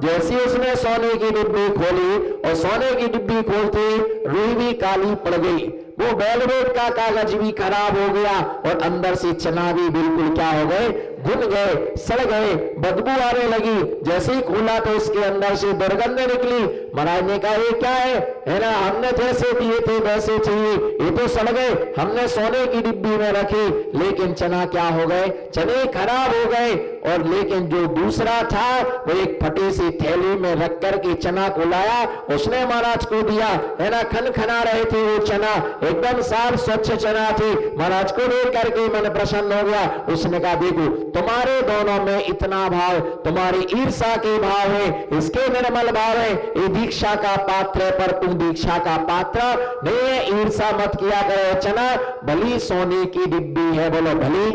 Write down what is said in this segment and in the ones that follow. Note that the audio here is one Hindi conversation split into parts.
जैसे उसने सोने की डिब्बी खोली और सोने की डिब्बी खोलते रुई भी काली पड़ गई, वो वेलवेट का कागज भी खराब हो गया और अंदर से चना भी बिल्कुल क्या हो गए, घुन गए, सड़ गए, बदबू आने लगी। जैसे ही खोला तो उसके अंदर से दुर्गंध निकली। महाराज ने कहा ये क्या है ना, हमने जैसे दिए थे वैसे चाहिए, ये तो सड़ गए, हमने सोने की डिब्बी में रखी, लेकिन चना क्या हो गए, चने खराब हो गए। और लेकिन जो दूसरा था वो एक फटे सी थैली में रख करके चना को लाया, उसने महाराज को दिया, है ना, खन खना रहे थे वो चना, एकदम साफ स्वच्छ चना थी। महाराज को देख करके मन प्रसन्न हो गया। उसने कहा देखो तुम्हारे दोनों में इतना भाव, तुम्हारी ईर्षा के भाव है, इसके निर्मल भाव है, ये दीक्षा का पात्र है पर तुम दीक्षा का पात्र नहीं है, ईर्षा मत किया करो। चना भली सोने की डिब्बी है, बोलो भली,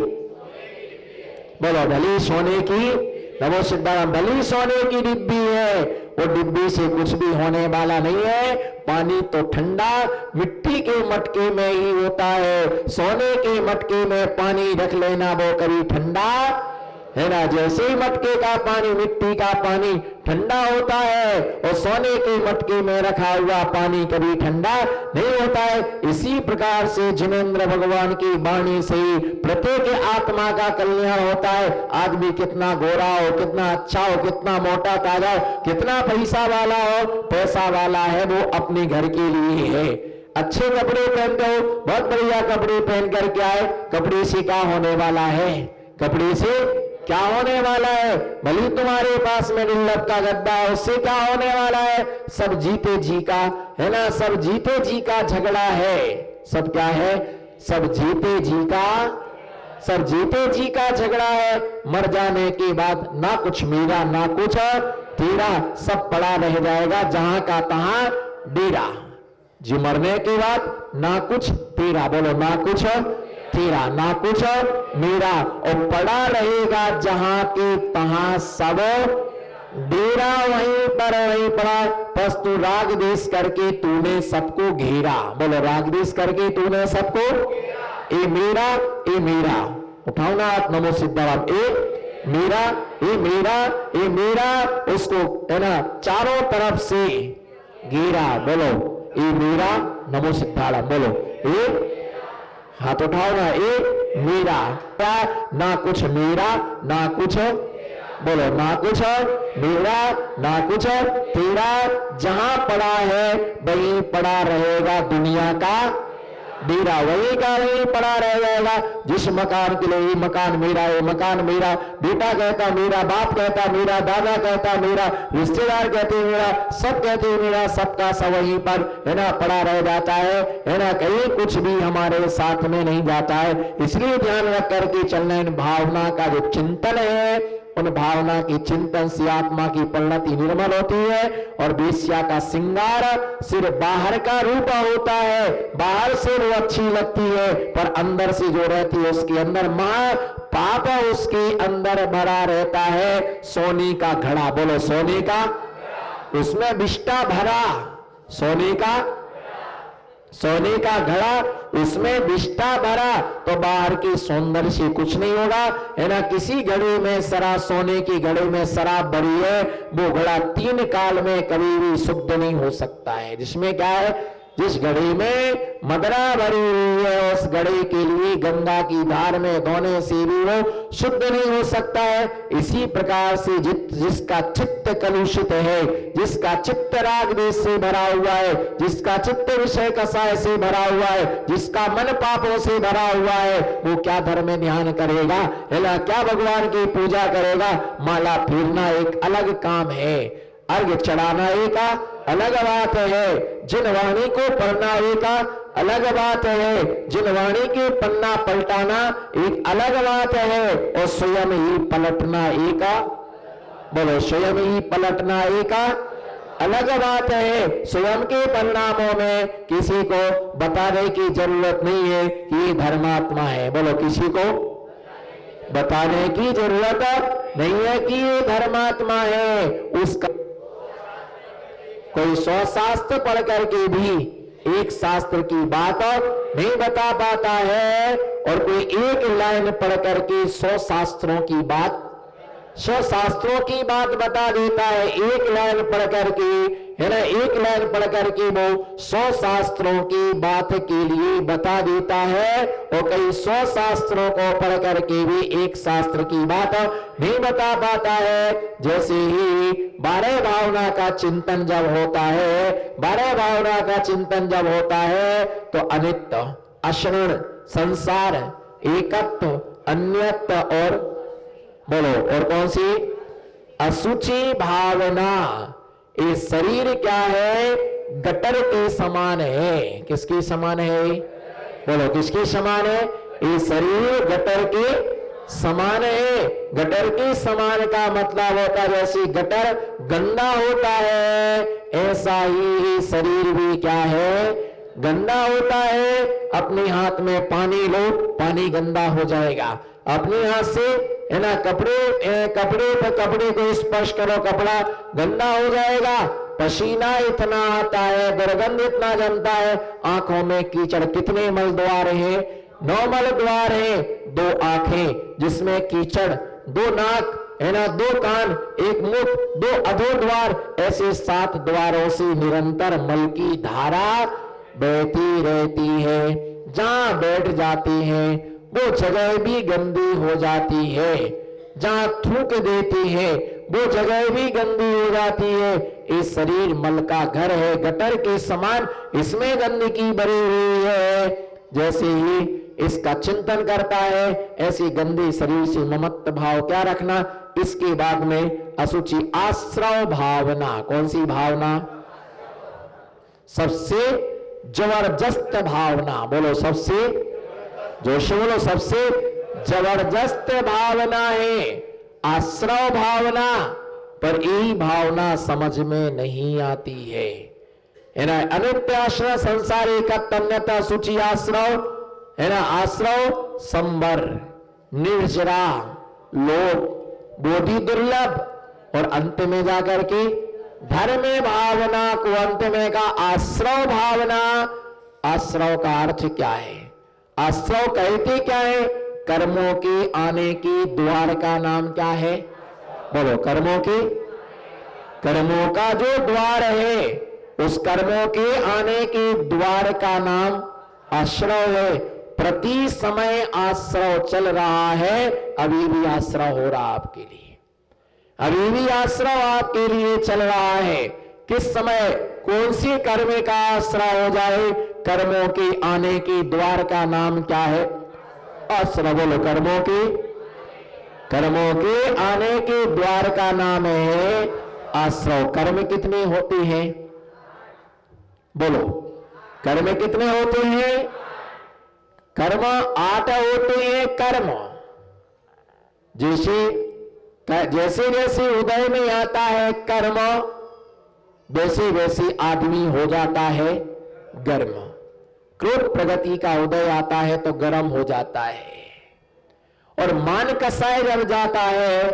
बोलो भली सोने की, नमो सिद्धाराम, भली सोने की डिब्बी है, वो डिब्बी से कुछ भी होने वाला नहीं है। पानी तो ठंडा मिट्टी के मटके में ही होता है, सोने के मटके में पानी रख लेना वो कभी ठंडा है ना। जैसे ही मटके का पानी, मिट्टी का पानी ठंडा होता है और सोने के मटके में रखा हुआ पानी कभी ठंडा नहीं होता है। इसी प्रकार से जिनेंद्र भगवान की वाणी से ही प्रत्येक आत्मा का कल्याण होता है। आदमी कितना गोरा हो, कितना अच्छा हो, कितना मोटा ताजा हो, कितना पैसा वाला हो, पैसा वाला है वो अपने घर के लिए है। अच्छे कपड़े पहनते हो, बहुत बढ़िया कपड़े पहन कर क्या है, कपड़े से क्या होने वाला है, कपड़े से क्या होने वाला है। भले तुम्हारे पास में निर्लभ का गद्दा है, उससे क्या होने वाला है, सब जीते जी का है ना, सब जीते जी का झगड़ा है। सब क्या है, सब जीते जी का, सब जीते जी का झगड़ा है। मर जाने के बाद ना कुछ मेरा ना कुछ तेरा, सब पड़ा रह जाएगा जहां का तहां डेरा। जी मरने के बाद ना कुछ तेरा, बोलो ना कुछ तेरा, ना कुछ मेरा, और पड़ा रहेगा जहां के तहां सब डेरा, वहीं पर वहीं पड़ा। बस तू राग देश करके तूने सबको घेरा, बोलो राग देश करके तूने सबको, ए मेरा, ए मेरा, उठाओ ना आप, नमो सिद्धाराम, ए मेरा, ए मेरा, ए मेरा, उसको है ना चारों तरफ से घेरा, बोलो ए मेरा, नमो सिद्धाराम, बोलो ए, हाथ उठाओ ना, ए मेरा, ना कुछ मेरा ना कुछ, बोलो ना कुछ मेरा ना कुछ तेरा, जहां पड़ा है वहीं पड़ा रहेगा दुनिया का डेरा, वही का वही पड़ा रह जाएगा। जिस मकान के लिए मकान मेरा है, मकान मेरा, बेटा कहता मेरा, बाप कहता मेरा, दादा कहता मेरा, रिश्तेदार कहते मेरा, सब कहते मेरा, सबका सब वहीं पर है ना पड़ा रह जाता है ना, कहीं कुछ भी हमारे साथ में नहीं जाता है। इसलिए ध्यान रख करके चलना, इन भावना का जो चिंतन है, उन भावना की चिंतन से आत्मा की परिणति निर्मल होती है। और वेश्या का श्रृंगार सिर्फ बाहर का रूप होता है, बाहर से वो अच्छी लगती है पर अंदर से जो रहती है उसके अंदर महा पाप उसके अंदर भरा रहता है। सोने का घड़ा, बोलो सोने का, उसमें विष्टा भरा, सोने का, सोने का घड़ा, उसमें विष्टा भरा, तो बाहर के सौंदर्य से कुछ नहीं होगा है ना। किसी घड़े में शराब, सोने की घड़े में शराब भरी है, वो घड़ा 3 काल में कभी भी शुद्ध नहीं हो सकता है। जिसमें क्या है, जिस घड़े में मदरा भरी हुई है उस घड़े के लिए गंगा की धार में धोने से भी वो शुद्ध नहीं हो सकता है। इसी प्रकार से जिसका चित्त कलुषित है, जिसका चित्त राग देश से भरा हुआ है, जिसका चित्त विषय कसाय से भरा हुआ है, जिसका मन पापों से भरा हुआ है, वो क्या धर्म में ध्यान करेगा है ना, क्या भगवान की पूजा करेगा। माला फेरना एक अलग काम है, अर्घ चढ़ाना एक अलग बात है, जिन वाणी को पढ़ना एक अलग बात है, जिन वाणी के पन्ना पलटाना एक अलग बात है, और स्वयं ही पलटना एक, बोलो स्वयं ही पलटना एक अलग बात है। स्वयं के परिणामों में किसी को बताने की जरूरत नहीं है कि ये धर्मात्मा है, बोलो किसी को बताने की जरूरत नहीं है कि ये धर्मात्मा है। उसका कोई 100 शास्त्र पढ़ करके भी एक शास्त्र की बात नहीं बता पाता है, और कोई एक लाइन पढ़ करके 100 शास्त्रों की बात, 100 शास्त्रों की बात बता देता है। एक लाइन पढ़ करके, है ना, एक लाइन पढ़ करके वो 100 शास्त्रों की बात के लिए बता देता है। और कई 100 शास्त्रों को पढ़ करके भी एक शास्त्र की बात नहीं बता पाता है। जैसे ही 12 भावना का चिंतन जब होता है, 12 भावना का चिंतन जब होता है तो अनित्य, अशरण, संसार, एकत्व, अन्यत्व और बोलो और कौन सी, असुचि भावना। ये शरीर क्या है, गटर के समान है। किसके समान है, बोलो किसके समान है, ये शरीर गटर के समान है। गटर के समान का मतलब होता है जैसे गटर गंदा होता है, ऐसा ही शरीर भी क्या है, गंदा होता है। अपने हाथ में पानी लो, पानी गंदा हो जाएगा। अपने हाथ से, है ना, कपड़े पर कपड़े को स्पर्श करो, कपड़ा गंदा हो जाएगा। पसीना इतना आता है, दुर्गंध इतना जमता है। आंखों में कीचड़, कितने मल द्वार हैं, 9 मल द्वार हैं। 2 आंखें जिसमें कीचड़, 2 नाक, है ना, 2 कान, 1 मुख, 2 अधोद्वार, ऐसे 7 द्वारों से निरंतर मल की धारा बहती रहती है। जहां बैठ जाते हैं वो जगह भी गंदी हो जाती है। जहां थूक देती है वो जगह भी गंदी हो जाती है। इस शरीर मल का घर है, गटर के समान इसमें गंदगी भरी हुई है। जैसे ही इसका चिंतन करता है, ऐसी गंदी शरीर से ममत्व भाव क्या रखना। इसके बाद में असुचि आश्रव भावना। कौन सी भावना, सबसे जबरदस्त भावना, बोलो सबसे, जोश बोलो, सबसे जबरदस्त भावना है आश्रव भावना। पर यही भावना समझ में नहीं आती है ना। अनित्य आश्रय, संसार एकत्वन्यता, सूची आश्रव, है ना, आश्रव संबर, निर्जरा, लोक, बोधि दुर्लभ, और अंत में जाकर के धर्म भावना को अंत में का आश्रव भावना। आश्रव का अर्थ क्या है, आश्रव कहते क्या है, कर्मों के आने के द्वार का नाम क्या है, बोलो कर्मों का जो द्वार है, उस कर्मों के आने के द्वार का नाम आश्रव है। प्रति समय आश्रव चल रहा है, अभी भी आश्रव हो रहा आपके लिए, अभी भी आश्रव आपके लिए चल रहा है। किस समय कौन सी कर्म का आश्रय हो जाए, कर्मों के आने के द्वार का नाम क्या है, आश्रय। बोलो कर्मों के आने के द्वार का नाम है आश्रय। कर्म कितने होते हैं, बोलो कर्म कितने होते हैं, कर्म 8 होते हैं। कर्म जैसे जैसे उदय में आता है कर्म, वैसे वैसे आदमी हो जाता है गर्म। क्रोध प्रगति का उदय आता है तो गर्म हो जाता है, और मान कसाय जब जाता है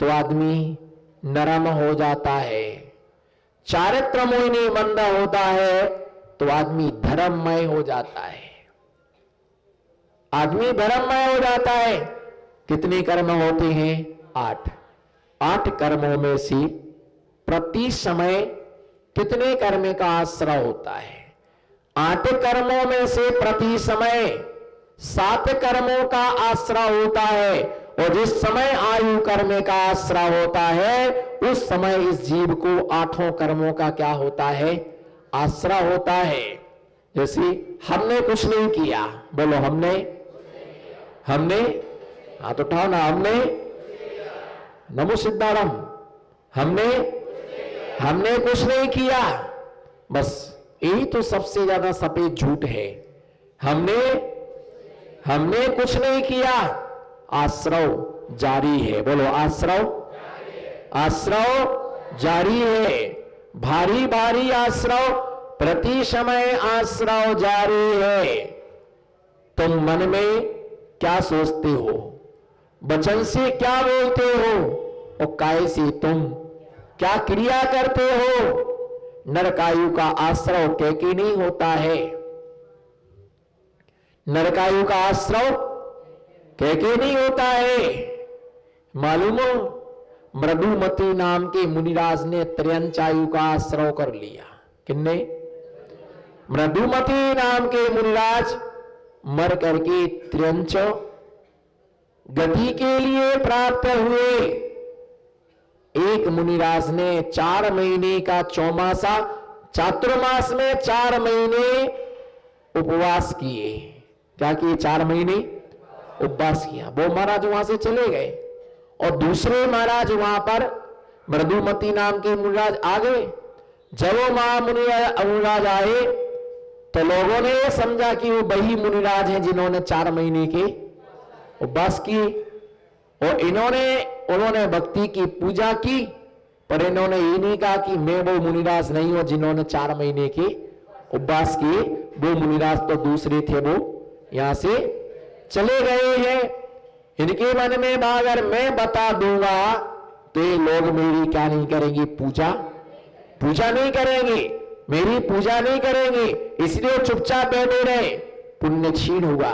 तो आदमी नरम हो जाता है। चारित्र मोहिनी मंद होता है तो आदमी धर्ममय हो जाता है, आदमी धर्ममय हो जाता है। कितने कर्म होते हैं, 8। 8 कर्मों में से प्रति समय कितने कर्म का आश्रय होता है, 8 कर्मों में से प्रति समय 7 कर्मों का आश्रय होता है। और जिस समय आयु कर्म का आश्रय होता है, उस समय इस जीव को 8 कर्मों का क्या होता है, आश्रय होता है। जैसे हमने कुछ नहीं किया, बोलो हमने हाथ उठाओ ना, हमने नमो सिद्धाराम, हमने कुछ नहीं किया। बस यही तो सबसे ज्यादा सफेद झूठ है, हमने कुछ नहीं किया। आश्रव जारी है, बोलो आश्रव जारी है। भारी भारी आश्रव, प्रति समय आश्रव जारी है। तुम मन में क्या सोचते हो, वचन से क्या बोलते हो, और काय से तुम क्या क्रिया करते हो। नरकायु का आश्रय के नहीं होता है, नरकायु का आश्रव कह के नहीं होता है। मालूम हो, मृदुमती नाम के मुनिराज ने त्र्यंचायु का आश्रव कर लिया। किन्ने? मृदुमती नाम के मुनिराज मर करके त्र्यंच गति के लिए प्राप्त हुए। एक मुनिराज ने 4 महीने का चौमासा, चातुर्मास में 4 महीने उपवास किए। क्या किए? 4 महीने उपवास किया। वो महाराज वहां से चले गए और दूसरे महाराज वहां पर मृदुमती नाम के मुनिराज आ गए। जब वो मुनिराज आए तो लोगों ने समझा कि वो वही मुनिराज हैं जिन्होंने 4 महीने के उपवास किए और उन्होंने भक्ति की पूजा की, पर इन्होंने ये नहीं कहा कि मैं वो मुनिराज नहीं हूं जिन्होंने 4 महीने के उपवास किए। वो मुनिराज तो दूसरे थे, वो यहां से चले गए हैं। इनके मन में अगर मैं बता दूंगा तो ये लोग मेरी क्या नहीं करेंगे? पूजा नहीं करेंगे, मेरी पूजा नहीं करेंगे, इसलिए चुपचाप बैठे रहे। पुण्य क्षीण हुआ,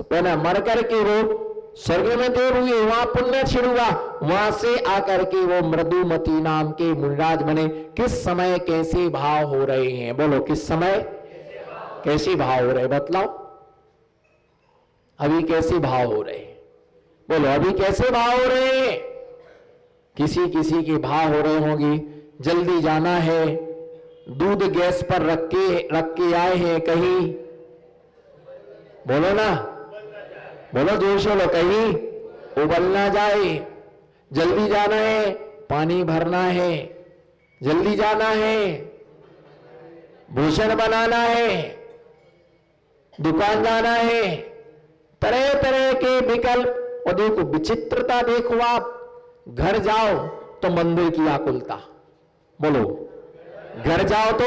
पहले मर करके वो स्वर्ग में देव हुए, वहां पुण्य क्षीण हुआ। वहां से आकर के वो मृदुमती नाम के मुनिराज बने। किस समय कैसे भाव हो रहे हैं? बोलो, किस समय कैसे भाव हो रहे? बतलाओ, अभी कैसे भाव हो रहे? बोलो, अभी कैसे भाव हो रहे हैं? किसी किसी के भाव हो रहे होंगे, जल्दी जाना है, दूध गैस पर रख के आए हैं कहीं। बोलो ना, बोलो जोर से, बोलो, कहीं उबल ना जाए, जल्दी जाना है, पानी भरना है, जल्दी जाना है, भोजन बनाना है, दुकान जाना है, तरह तरह के विकल्प। और देखो विचित्रता, देखो आप घर जाओ तो मंदिर की आकुलता। बोलो, घर जाओ तो,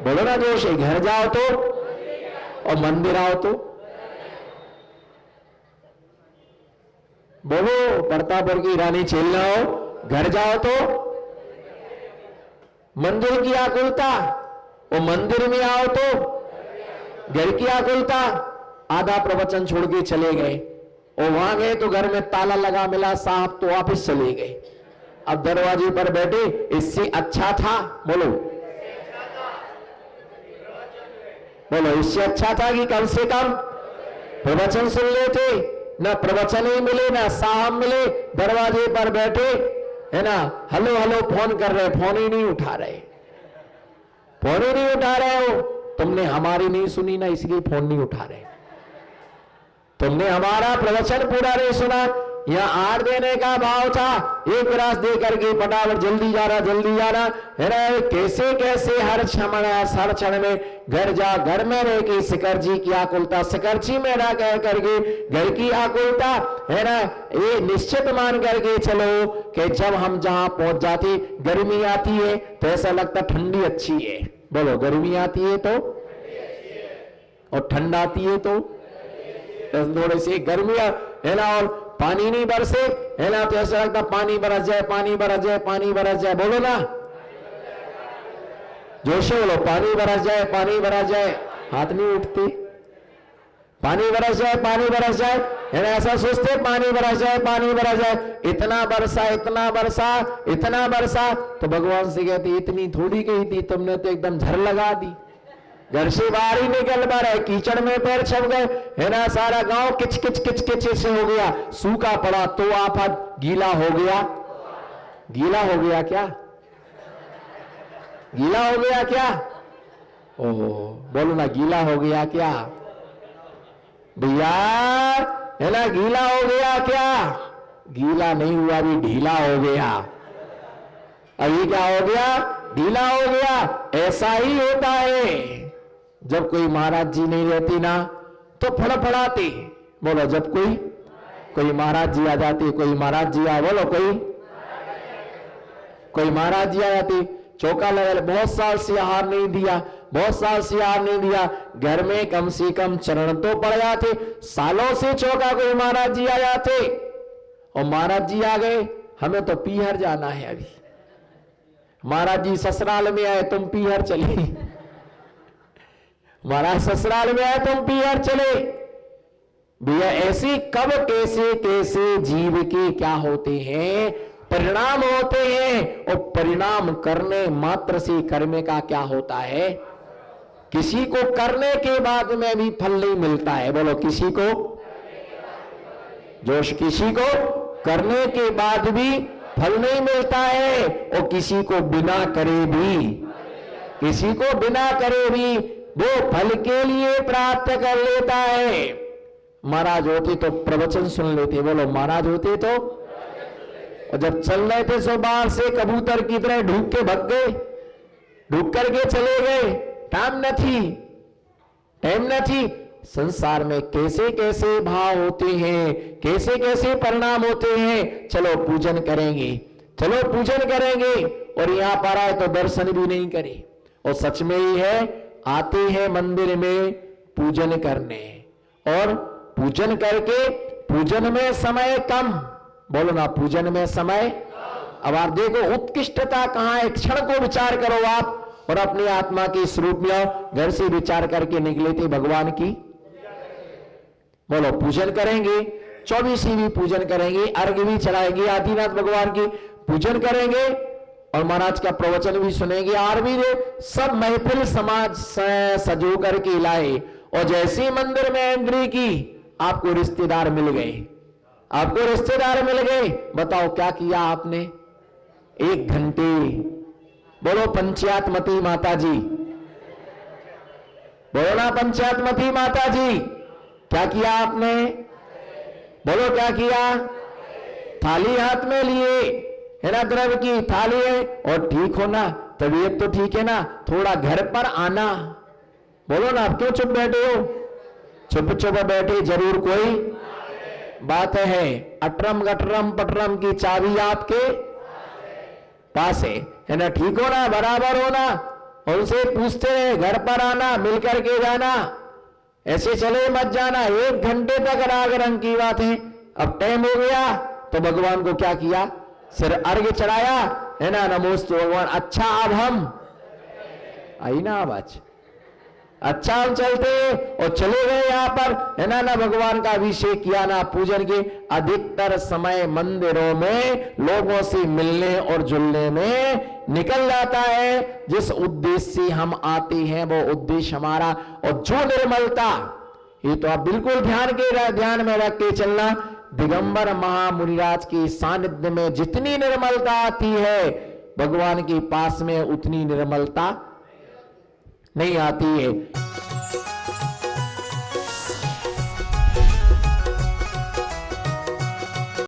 बोलो ना जोर से, घर जाओ तो, और मंदिर आओ तो। बोलो, प्रतापपुर की रानी छेलना हो, घर जाओ तो मंदिर की आकुलता, और मंदिर में आओ तो घर की आकुलता। आधा प्रवचन छोड़ के चले गए और वहां गए तो घर में ताला लगा मिला, साहब तो वापस चले गए। अब दरवाजे पर बैठे, इससे अच्छा था, बोलो बोलो, इससे अच्छा था कि कम से कम प्रवचन सुन लेते। ना प्रवचन ही मिले, ना साहब मिले, दरवाजे पर बैठे है ना, हेलो हेलो फोन कर रहे, फोन ही नहीं उठा रहे, फोन ही नहीं उठा रहे हो। तुमने हमारी नहीं सुनी ना, इसलिए फोन नहीं उठा रहे। तुमने हमारा प्रवचन पूरा नहीं सुना, यहाँ 8 देने का भाव था, एक गिलास दे करके फटाफट जल्दी जाना है ना। कैसे कैसे हर क्षण में घर में रह के शिखर जी की आकुलता, शिखर जी में रह करके घर की आकुलता है ना। ये निश्चित मान करके चलो कि जब हम जहां पहुंच जाते, गर्मी आती है तो ऐसा लगता ठंडी अच्छी है। बोलो, गर्मी आती है तो, और ठंड आती है तो थोड़ी सी गर्मी है ना, और पानी नहीं बरसे है ना, तो ऐसा लगता पानी बरस जाए, पानी बरस जाए, पानी बरस जाए। बोलो ना, जोश से बोलो, पानी बरस जाए, पानी बरस जाए। हाथ नहीं उठती, पानी बरस जाए, पानी बरस जाए है ना, ऐसा सोचते पानी बरस जाए, पानी बरस जाए। इतना बरसा, इतना बरसा, इतना बरसा, तो भगवान से कहते इतनी थोड़ी गई थी, तुमने तो एकदम झर लगा दी, घर से बाहर ही निकल पा रहे, कीचड़ में पैर छप गए है ना। सारा गांव किच किच किच किच से हो गया, सूखा पड़ा तो आफत, गीला हो गया। गीला हो गया क्या? गीला हो गया क्या? ओहो, बोलो ना, गीला हो गया क्या भैया है ना? गीला हो गया क्या? गीला नहीं हुआ, अभी ढीला हो गया। अभी क्या हो गया? ढीला हो गया। ऐसा ही होता है, जब कोई महाराज जी नहीं रहती ना तो फड़फड़ाते। बोलो, जब कोई महाराज जी आ जाती, कोई महाराज जी आ, बोलो कोई महाराज जी आ जाती, चौका लगा, बहुत साल से आहार नहीं दिया, बहुत साल से आहार नहीं दिया, घर में कम से कम चरण तो पड़ जाते। सालों से चौका कोई महाराज जी आ जाते, और महाराज जी आ गए, हमें तो पीहर जाना है। अभी महाराज जी ससुराल में आए, तुम पीहर चली। महाराज ससुराल में आए तुम पीहर चले। भैया ऐसी कब कैसे कैसे जीव के क्या होते हैं, परिणाम होते हैं। और परिणाम करने मात्र से कर्म का क्या होता है, किसी को करने के बाद में भी फल नहीं मिलता है। बोलो किसी को, जोश, किसी को करने के बाद भी फल नहीं मिलता है, और किसी को बिना करे भी, किसी को बिना करे भी वो फल के लिए प्राप्त कर लेता है। महाराज होते तो प्रवचन सुन लेते। बोलो महाराज होते तो, और जब चल रहे थे सो बाहर से कबूतर की तरह ढूक के भग गए, ढूक करके चले गए। टाइम न थी, टाइम न थी। संसार में कैसे कैसे भाव होते हैं, कैसे कैसे परिणाम होते हैं। चलो पूजन करेंगे, चलो पूजन करेंगे, और यहां पर आए तो दर्शन भी नहीं करे। और सच में ही है, आते हैं मंदिर में पूजन करने, और पूजन करके पूजन में समय कम। बोलो ना, पूजन में समय। अब आप देखो उत्कृष्टता कहां है, क्षण को विचार करो आप, और अपनी आत्मा की स्वरूप में घर से विचार करके निकले थे भगवान की। बोलो पूजन करेंगे, 24 भी पूजन करेंगे, अर्घ भी चलाएंगे, आदिनाथ भगवान की पूजन करेंगे, और महाराज का प्रवचन भी सुनेंगे। और भी सब महफिल समाज सजो करके लाए। और जैसे मंदिर में एंट्री की, आपको रिश्तेदार मिल गए, आपको रिश्तेदार मिल गए। बताओ क्या किया आपने? 1 घंटे, बोलो पंचायतमती माता जी, बोलो ना पंचायतमती माता जी, क्या किया आपने? बोलो क्या किया? थाली हाथ में लिए, है ना, द्रव्य की थाली है, और ठीक हो ना, तबीयत तो ठीक है ना, थोड़ा घर पर आना। बोलो ना, आप क्यों चुप बैठे हो? चुप चुप बैठे, जरूर कोई बात है। अटरम गटरम पटरम की चाबी आपके पास है ना, ठीक हो ना, बराबर हो ना। और उनसे पूछते रहे, घर पर आना, मिल करके जाना, ऐसे चले मत जाना। 1 घंटे तक राग रंग की बात है। अब टाइम हो गया तो भगवान को क्या किया? सिर अर्घ चढ़ाया, है ना, नमोस्तु भगवान। अच्छा अब हम आई ना आवाज, अच्छा हम चलते, और चले गए यहां पर, है ना भगवान का अभिषेक किया ना, पूजन के। अधिकतर समय मंदिरों में लोगों से मिलने और जुलने में निकल जाता है। जिस उद्देश्य से हम आते हैं वो उद्देश्य हमारा, और जो निर्मलता, ये तो आप बिल्कुल ध्यान में रख के चलना, दिगंबर महामुनिराज के सानिध्य में जितनी निर्मलता आती है, भगवान के पास में उतनी निर्मलता नहीं आती है।